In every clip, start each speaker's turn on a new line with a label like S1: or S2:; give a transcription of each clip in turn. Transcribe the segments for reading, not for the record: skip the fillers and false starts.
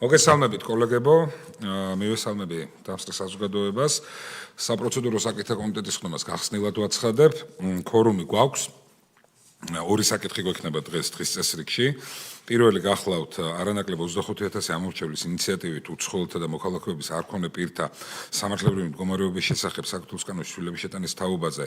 S1: მოგესალმებით კოლეგებო, მივესალმები დამსწრე საზოგადოებას. საპროცედურო საკითხთა კომიტეტის ხდომას გახსნილად ვაცხადებ. ქორუმი გვაქვს. ორი საკითხი გვექნება დღეს წესრიგში. პირველი გახლავთ არანაკლებ 25,000 ამორჩევლის ინიციატივით უცხოელთა და მოქალაქეების არქონე პირთა სამართლებრივი მდგომარეობის შესახებ საქართველოს კანონის ცვლილების შეტანის თაობაზე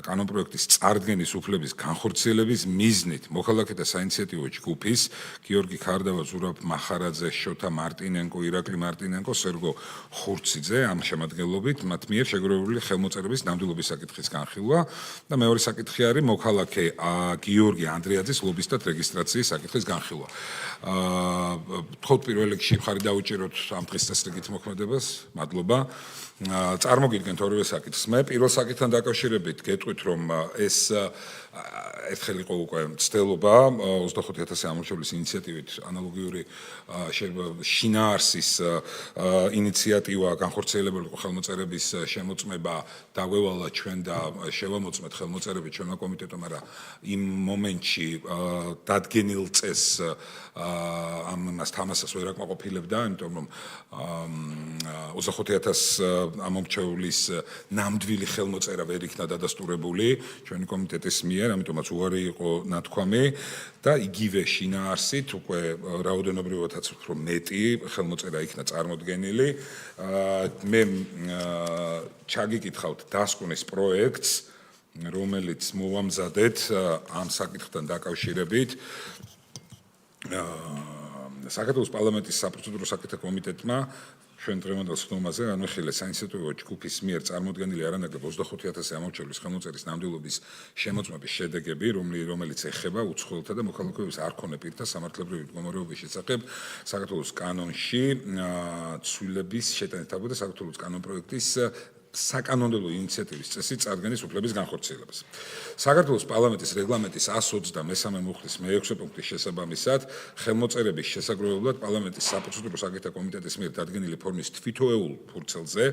S1: კანონპროექტის წარდგენის უფლების განხორციელების მიზნით მოქალაქეთა საინიციატივო ჯგუფის გიორგი ქარდავა, ზურაბ მახარაძე, შოთა მარტინენკო, ირაკლი მარტინენკო, სერგო ხურციძე ამ შემადგენლობით მათ მიერ შეგროვებული ხელმოწერების ნამდვილობის საკითხის განხილვა და მეორე საკითხი არის მოქალაქე გიორგი ანდრეაძის ლობისტად რეგისტრაციის საკითხის განხილვა. თქო პირველ რიგში მხარი დაუჭიროთ ამ დღის წესრიგით მოქმედებას. მადლობა. წარმოგიდგენთ ორივე საკითხს. მე პირველ საკითხთან დაკავშირებით გეტყვით, რომ ეს ერთხელ იყო უკვე მცდელობა 25,000 ამორჩევლის ინიციატივით ანალოგიური შინაარსის ინიციატივა განხორციელებული ხელმოწერების შემოწმება დაგვევალა ჩვენ და შევამოწმეთ ხელმოწერები ჩვენმა კომიტეტმა, მაგრამ იმ მომენტში დადგენილ წესს ამას თამასას ვერ აკმაყოფილებდა, იმიტომ რომ 25,000 ამორჩევლის ნამდვილი ხელმოწერა ვერ იქნა დადასტურებული ჩვენი კომიტეტის მიერ, ამიტომაც უარი იყო ნათქვამი და იგივე შინაარსით უკვე რაოდენობრივადაც უფრო მეტი ხელმოწერა იქნა წარმოდგენილი. მე ჩაგიკითხავთ დასკვნის პროექტს, რომელიც მოვამზადეთ ამ საკითხთან დაკავშირებით. საქართველოს პარლამენტის საპროცედურო საკითხთა კომიტეტმა ჩვენ დღევანდელ ხდომაზე განვიხილეს საინიციატივო ჯგუფის მიერ წარმოდგენილი არანაკლებ 25,000 ამორჩევლის ხელმოწერის ნამდვილობის შემოწმების შედეგები, რომელიც ეხება უცხოელთა და მოქალაქეების არქონე პირთა სამართლებრივი მდგომარეობის შესახებ საქართველოს კანონში ცვლილების შეტანის თაობაზე საქართველოს კანონპროექტის საკანონმდებლო ინიციატივის წესით წარდგენის უფლების განხორციელებას. საქართველოს პარლამენტის რეგლამენტის 123 მუხლის მე-6 პუნქტის შესაბამისად ხელმოწერების შესაგროვებლად პარლამენტის საპროცედურო საკითხთა კომიტეტის მიერ დადგენილი ფორმის თვითოეულ ფურცელზე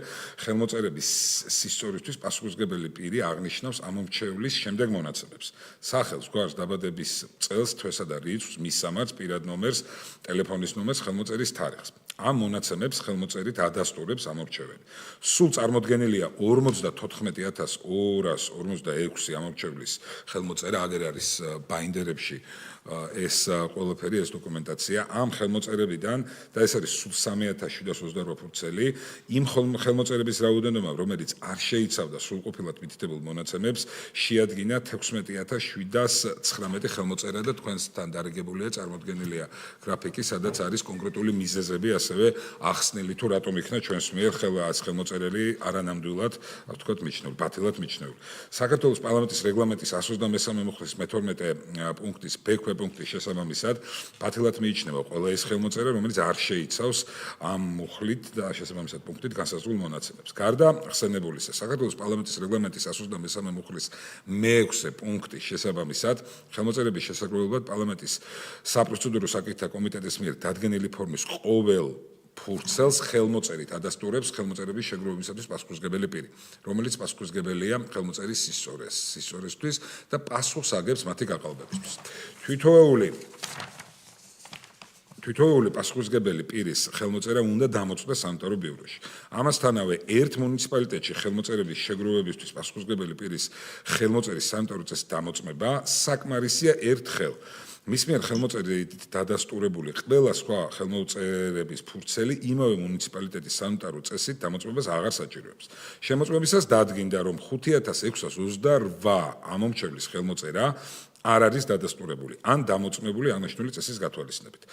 S1: ხელმოწერების სისწორისთვის პასუხისმგებელი პირი აღნიშნავს ამორჩევლის შემდეგ მონაცემებს: სახელს, გვარს, დაბადების წელს, თვესა და რიცხვს, მისამართს, პირად ნომერს, ტელეფონის ნომერს, ხელმოწერის თარიღს. ამ მონაცემებს ხელმოწერით ადასტურებს ამორჩეველი. სულ წარმოდგენილია 54,246 ამორჩევლის ხელმოწერა, აგერ არის ბაინდერებში ეს ყველაფერი, ეს დოკუმენტაცია. ამ ხელმოწერებიდან და ეს არის სულ 3,728 ფურცელი, იმ ხელმოწერების რაოდენობა, რომელიც არ შეიცავდა სრულყოფილად მითითებულ მონაცემებს, შეადგინა 16,719 ხელმოწერა და თქვენთან დარიგებულია, წარმოდგენილია გრაფიკი, სადაც არის კონკრეტული მიზეზები ასევე ახსნილი თუ რატომ იქნა ჩვენს მიერ ხელმოწერელი არანამდვილად, ვთქვათ, მიჩნეული, ბათილად მიჩნეული. საქართველოს პარლამენტის რეგლამენტის 123 მუხლის მე-12 პუნქტის ბ-ქვე პუნქტის შესაბამისად ბათილად მიიჩნევა ყველა ეს ხელმოწერა, რომელიც არ შეიცავს ამ მუხლით და შესაბამისად პუნქტით განსაზღვრულ მონაცემებს. გარდა ხსენებულისა, საქართველოს პარლამენტის რეგლამენტის 123 მუხლის მე-6 პუნქტის შესაბამისად ხელმოწერების შესაგროვებლად პარლამენტის საპროცედურო საკითხთა კომიტეტის მიერ დადგენილი ფორმის ყოველ ფურცელს ხელმოწერით ადასტურებს ხელმოწერების შეგროვებისათვის პასუხისმგებელი პირი, რომელიც პასუხისმგებელია ხელმოწერის სისწორისთვის და პასუხს აგებს მათი გაყალბებისთვის. თვითოეული პასუხისმგებელი პირის ხელმოწერა უნდა დამოწმდეს სამთავრო ბიუროში. ამასთანავე ერთ მუნიციპალიტეტში ხელმოწერების შეგროვებისთვის პასუხისმგებელი პირის ხელმოწერის სამთავრო წესით დამოწმება საკმარისია ერთხელ. მის მიერ ხელმოწერით დადასტურებული ყველა სხვა ხელმოწერების ფურცელი იმავე მუნიციპალიტეტის სამთავრო წესით დამოწმებას აღარ საჭიროებს. შემოწმებისას დადგინდა, რომ 5,628 ამორჩევლის ხელმოწერა არ არის დადასტურებული ან დამოწმებული აღნიშნული წესის გათვალისწინებით.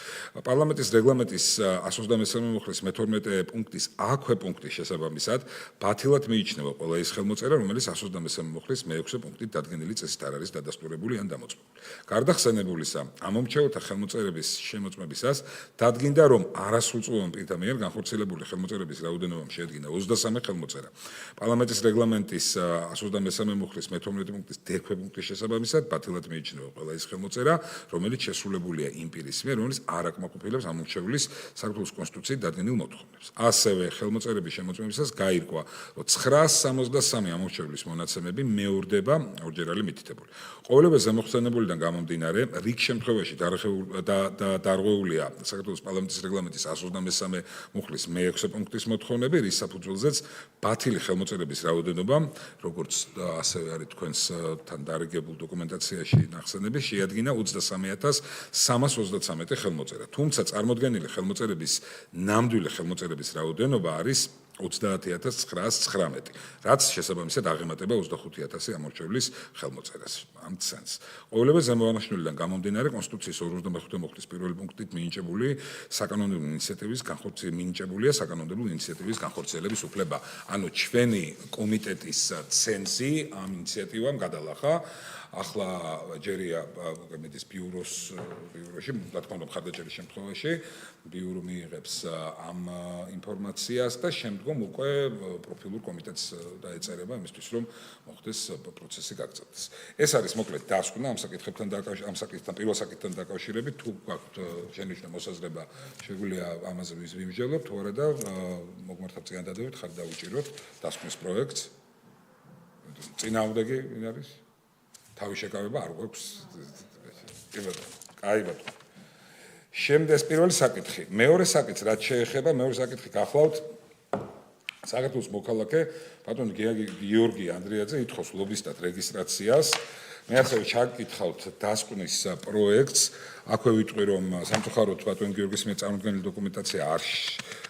S1: პარლამენტის რეგლამენტის 123 მუხლის მე-12 პუნქტის ა-ქვე პუნქტის შესაბამისად ბათილად მიიჩნევა ყველა ის ხელმოწერა, რომელიც 123 მუხლის მე-6 პუნქტით დადგენილი წესით არ არის დადასტურებული ან დამოწმებული. გარდა ხსენებულისა, ამორჩეულთა ხელმოწერების შემოწმებისას დადგინდა, რომ არასრულწლოვან პირთა მიერ განხორციელებული ხელმოწერების რაოდენობა შეადგინა 23 ხელმოწერა. პარლამენტის რეგლამენტის 123 მუხლის მე-12 პუნქტის დ-ქვე პუნქტის შესაბამისად ბათილად მიეჩნევა ყველა ის ხელმოწერა, რომელიც შესრულებულია იმ პირის მიერ, რომელიც არ აკმაყოფილებს ამორჩეულის საქართველოს კონსტიტუციით დადგენილ მოთხოვნებს. ასევე ხელმოწერების შემოწმებისას გაირკვა, რომ 963 ამორჩეულის მონაცემები მეორდება ორჯერალი მითითებული. ყოველივე ზემოხსენებულიდან გამომდინარე, რიგ შემთხვევაში დარღვეულია საქართველოს პარლამენტის რეგლამენტის 123 მუხლის მე-6 პუნქტის მოთხოვნები, რის საფუძველზეც ბათილი ხელმოწერების რაოდენობა, როგორც ასევე არის თქვენს თან დარიგებულ დოკუმენტაციაში ნახსენები, შეადგინა 23323 ხელმოწერა. თუმცა წარმოდგენილი ხელმოწერების ნამდვილი ხელმოწერების რაოდენობა არის 30919, რაც შესაბამისად აღემატება 25000 ამორჩევლის ხელმოწერას. ამ ცენს. ყოველივე ზემოაღნიშნულიდან გამომდინარე, კონსტიტუციის 45 მუხლის პირველი პუნქტით მინიჭებულია საკანონმდებლო ინიციატივის განხორციელების უფლება. ანუ ჩვენი კომიტეტის ცენზი ამ ინიციატივამ გადალახა. ახლა ჯერია კომიტეტის ბიუროში, რა თქმა უნდა, მხარდაჭერის შემთხვევაში ბიურო მიიღებს ამ ინფორმაციას და შემდგომ უკვე პროფილურ კომიტეტს დაეწერება იმისთვის, რომ მოხდეს პროცესი გაგრძელდეს. ეს არის მოკლედ დასკვნა ამ საკითხთან პირველ საკითხთან დაკავშირებით, თუ გაქვთ შენიშვნა მოსაზრება, შეგვიძლია ამაზე ვიმსჯელოთ, თუ არა და მოგმართავთ წინადადებით, ხარ დავუჭიროთ დასკვნის პროექტს. წინააღმდეგი ვინ არის? თავი შეკავება არ გვაქვს. კაი ბატონო. შემდგეს პირველი საკითხი. მეორე საკითხი რაც შეეხება, მეორე საკითხი გახლავთ საქართველოს მოქალაქე ბატონი გიორგი ანდრიაძე ითხოვს ლობისტად რეგისტრაციას. მე ასევე ჩაგკითხავთ დასკვნის პროექტს. აქვე ვიტყვი რომ სამწუხაროდ ბატონი გიორგის მიერ წარმოდგენილი დოკუმენტაცია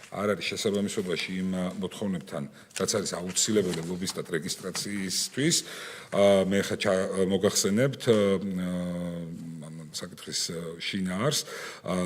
S1: არ არის შესაბამისობაში იმ მოთხოვნებთან, რაც არის აუცილებელი ლობისტად რეგისტრაციისთვის. მე ხა მოგახსენებთ საკითხის შინაარს.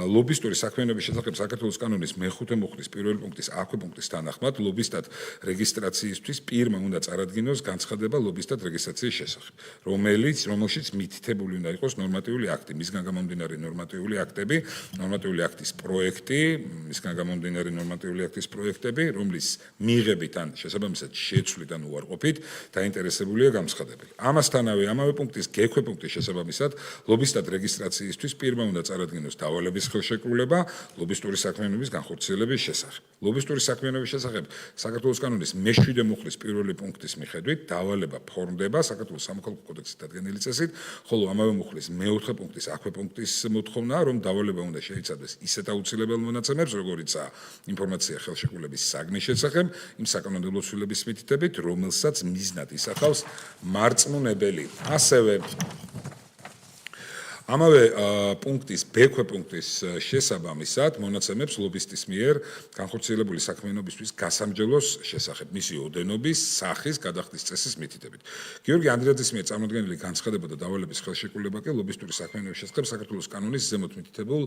S1: ლობისტური საქმიანობის შესახებ საქართველოს კანონის მე-5 მუხლის პირველი პუნქტის აქვე პუნქტის თანახმად, ლობისტად რეგისტრაციისთვის პირმა უნდა წარადგინოს განცხადება ლობისტად რეგისტრაციის შესახებ, რომელშიც მითითებული უნდა იყოს ნორმატიული აქტი, მისგან გამომდინარე ნორმატიული აქტები, ნორმატიული აქტის პროექტი, მისგან გამომდინარე ნორმატიული აქტის პროექტები, რომლის მიღებით ან შესაბამისად შეცვლით ან უარყოფით დაინტერესებულია გამცხადებელი. ამასთანავე ამავე პუნქტის G-ქვე პუნქტის შესაბამისად, ლობისტად რეგისტრაციისთვის პირმა უნდა წარადგინოს დავალების ხელშეკრულება ლობისტური საქმიანობის განხორციელების შესახებ. ლობისტური საქმიანობის შესახებ საქართველოს კანონის მე-7 მუხლის პირველი პუნქტის მიხედვით დავალება ფორმდება საქართველოს სამოქალაქო კოდექსის დადგენილი წესით, ხოლო ამავე მუხლის მე-4 პუნქტის აქვე პუნქტის მოთხოვნა, რომ დავალება უნდა შეიცავდეს ისეთ აუცილებელ მონაცემებს, როგორიცაა ინფორმაცია ხელშეკრულების საგნის შესახებ, იმ საკანონმდებლო ცვლილების მითითებით, რომელსაც მიზნად ისახავს მარწმუნებელი. ასევე ამავე პუნქტის B-ქვე პუნქტის შესაბამისად მონაცემებს ლობისტის მიერ განხორციელებული საქმიანობისთვის გასამჯელოს შესახებ, მისი ოდენობის, სახის, გადახდის წესის მითითებით. გიორგი ანდრიაძის მიერ წარმოდგენილი განცხადება და დავალების ხელშეკრულება კი ლობისტური საქმიანობის შესახებ საქართველოს კანონის ზემოთ მითითებულ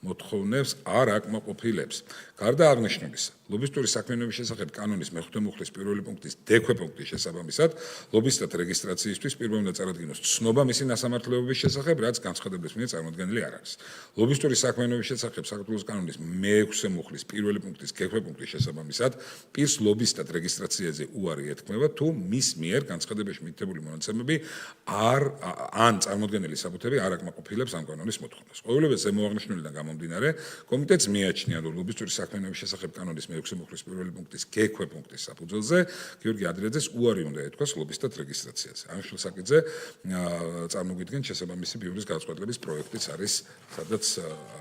S1: მოთხოვნებს არ აკმაყოფილებს. გარდა აღნიშნულისა, ლობისტური საქმიანობის შესახებ კანონის მე-5 მუხლის პირველი პუნქტის D-ქვე პუნქტის შესაბამისად, ლობისტად რეგისტრაციისთვის პირმა უნდა წარადგინოს ცნობა მისი ნასამართლებლობის შესახებ, რაც განცხადების მიერ წარმოდგენილი არ არის. ლობისტური საქმიანობის შესახებ საქართველოს კანონის მე-6 მუხლის პირველი პუნქტის G-ქვე პუნქტის შესაბამისად, პირს ლობისტად რეგისტრაციაზე უარი ეთქმება, თუ მის მიერ განცხადებაში მითითებული მონაცემები ან წარმოდგენილი საბუთები არ აკმაყოფილებს ამ კანონის მოთხოვნას. ყოველივე ზემოაღნიშნულიდან გამომდინარე, კომიტეტს მიაჩნია, რომ ლობისტური საქმიანობის შესახებ კანონის მე-6 მუხლის პირველი პუნქტის G-ქვე პუნქტის საფუძველზე, გიორგი ანდრიაძეს უარი უნდა ეთქვას ლობისტად რეგისტრაციაზე. აღნიშნულ საკითხზე წარმოგვიდგენთ შესაბამისი ბიურის გადაწყვეტილების პროექტიც არის, სადაც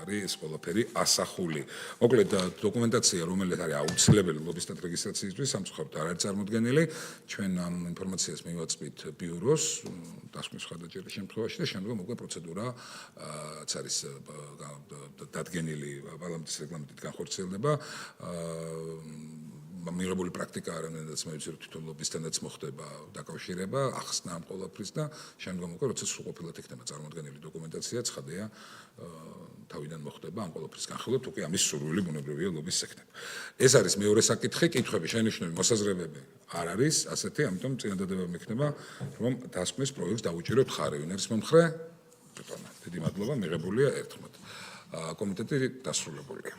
S1: არის ეს ყველაფერი ასახული. მოკლედ დოკუმენტაცია, რომელიც არის აუცილებელი ლობისტად რეგისტრაციისთვის, სამწუხაროდ არ არის წარმოდგენილი. ჩვენ ამ ინფორმაციას მივაწყდით ბიუროს დასკვნის მხარდაჭერის შემთხვევაში და შემდგომ უკვე პროცედურაც არის დადგენილი პარლამენტის რეგლამენტით განხორციელდება. მიღებული პრაქტიკა რამდენადაც მე ვიცი, რომ თვითონ ლობისტანაც მოხდება დაკავშირება, ახსნა ამ ყველაფრის და შემდგომ უკვე როცა სრულყოფილად იქნება წარმოდგენილი დოკუმენტაცია, ცხადია თავიდან მოხდება ამ ყველაფრის განხილვა, თუ კი ამის სურვილი ბუნებრივია ლობის ექნება. ეს არის მეორე საკითხი, კითხვები, შენიშვნები, მოსაზრებები არ არის ასეთი, ამიტომ წინადადება მექნება, რომ დასკვნის პროექტს დავუჭიროთ ხარი. ვინ არის მომხრე? ბატონო, დიდი მადლობა, მიღებულია ერთხმად. კომიტეტი დასრულებულია.